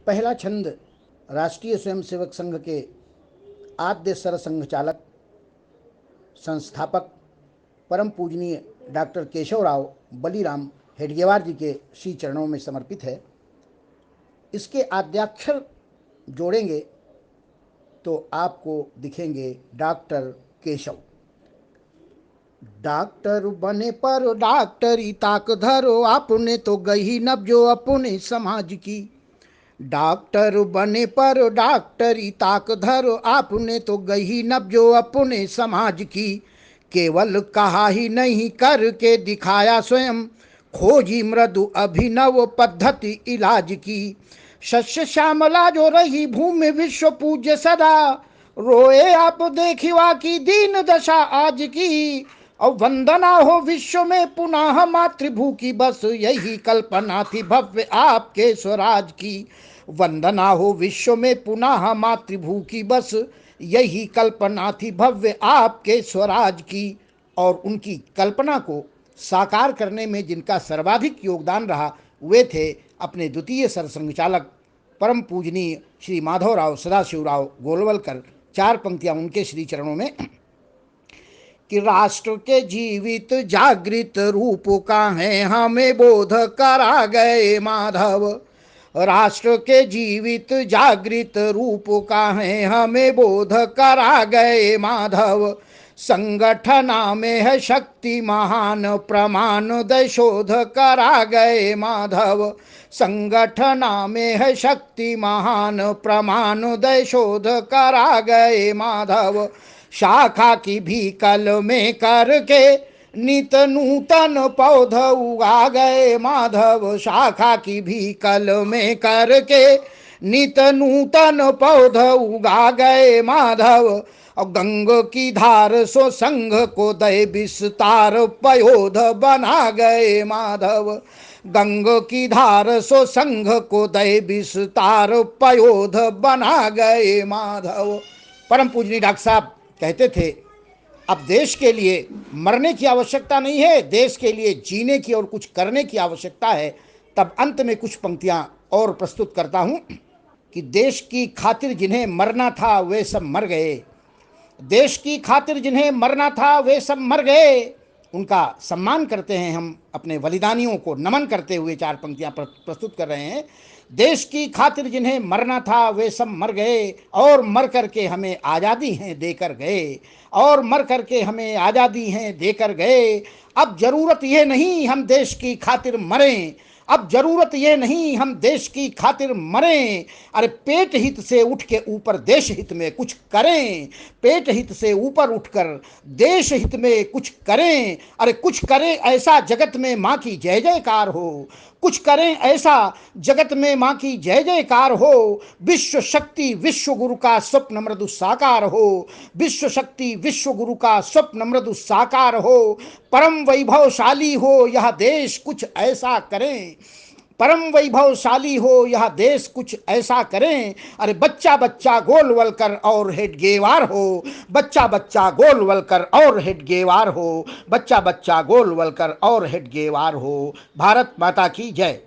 पहला छंद राष्ट्रीय स्वयंसेवक संघ के आद्य सरसंघ चालक, संस्थापक, परम पूजनीय डॉक्टर केशवराव बलीराम हेडगेवार जी के श्री चरणों में समर्पित है। इसके आद्याक्षर जोड़ेंगे तो आपको दिखेंगे डॉक्टर केशव। डॉक्टर बने पर डॉक्टरी ताक धरो, आपने तो गही नब्जो अपने समाज की। डॉक्टर बने पर डॉक्टरी ताक धरो, आपने तो गही नब्जो अपने समाज की। केवल कहा ही नहीं करके दिखाया स्वयं, खोजी मृदु अभिनव पद्धति इलाज की। शस्य श्यामला जो रही भूमि विश्व पूज्य सदा, रोए आप देखिवा की दीन दशा आज की। और वंदना हो विश्व में पुनः मातृभू की, बस यही कल्पना थी भव्य आपके स्वराज की। वंदना हो विश्व में पुनः मातृभू की, बस यही कल्पना थी भव्य आपके स्वराज की। और उनकी कल्पना को साकार करने में जिनका सर्वाधिक योगदान रहा वे थे अपने द्वितीय सरसंघ चालक परम पूजनीय श्री माधवराव सदाशिवराव गोलवलकर। चार पंक्तियां उनके श्री चरणों में कि राष्ट्र के जीवित जागृत रूप का है हमें बोध करा गए माधव। राष्ट्र के जीवित जागृत रूप का है हमें बोध करा गए माधव। संगठना में है शक्ति महान प्रमाण दय शोध करा गए माधव। संगठना में है शक्ति महान प्रमाण दय शोध करा गए माधव। शाखा की भी कल में करके नित नूतन पौधा उगा गए माधव। शाखा की भी कल में करके नित नूतन पौधा उगा गए माधव। और गंग की धार सो संघ को दय विस्तार पयोध बना गए माधव। गंग की धार सो संघ को दय विस्तार पयोध बना गए माधव। परम पूजनीय डॉक्टर साहब कहते थे अब देश के लिए मरने की आवश्यकता नहीं है, देश के लिए जीने की और कुछ करने की आवश्यकता है। तब अंत में कुछ पंक्तियां और प्रस्तुत करता हूं कि देश की खातिर जिन्हें मरना था वे सब मर गए। देश की खातिर जिन्हें मरना था वे सब मर गए। उनका सम्मान करते हैं हम, अपने बलिदानियों को नमन करते हुए चार पंक्तियां प्रस्तुत कर रहे हैं। देश की खातिर जिन्हें मरना था वे सब मर गए, और मर करके हमें आज़ादी हैं देकर गए। और मर करके हमें आज़ादी हैं देकर गए। अब जरूरत ये नहीं हम देश की खातिर मरें, अब जरूरत ये नहीं हम देश की खातिर मरें। अरे पेट हित से उठ के ऊपर देश हित में कुछ करें। पेट हित से ऊपर उठकर देश हित में कुछ करें। अरे कुछ करें ऐसा जगत में माँ की जय जयकार हो। कुछ करें ऐसा जगत में माँ की जय जयकार हो। विश्व शक्ति विश्व गुरु का स्वप्न मृदु साकार हो। विश्व शक्ति विश्व गुरु का स्वप्न मृदु साकार हो। परम वैभवशाली हो यह देश कुछ ऐसा करें। परम वैभवशाली हो यह देश कुछ ऐसा करें। अरे बच्चा बच्चा गोलवलकर और हेडगेवार हो। बच्चा बच्चा गोलवलकर और हेडगेवार हो। बच्चा बच्चा गोलवलकर और हेडगेवार हो। भारत माता की जय।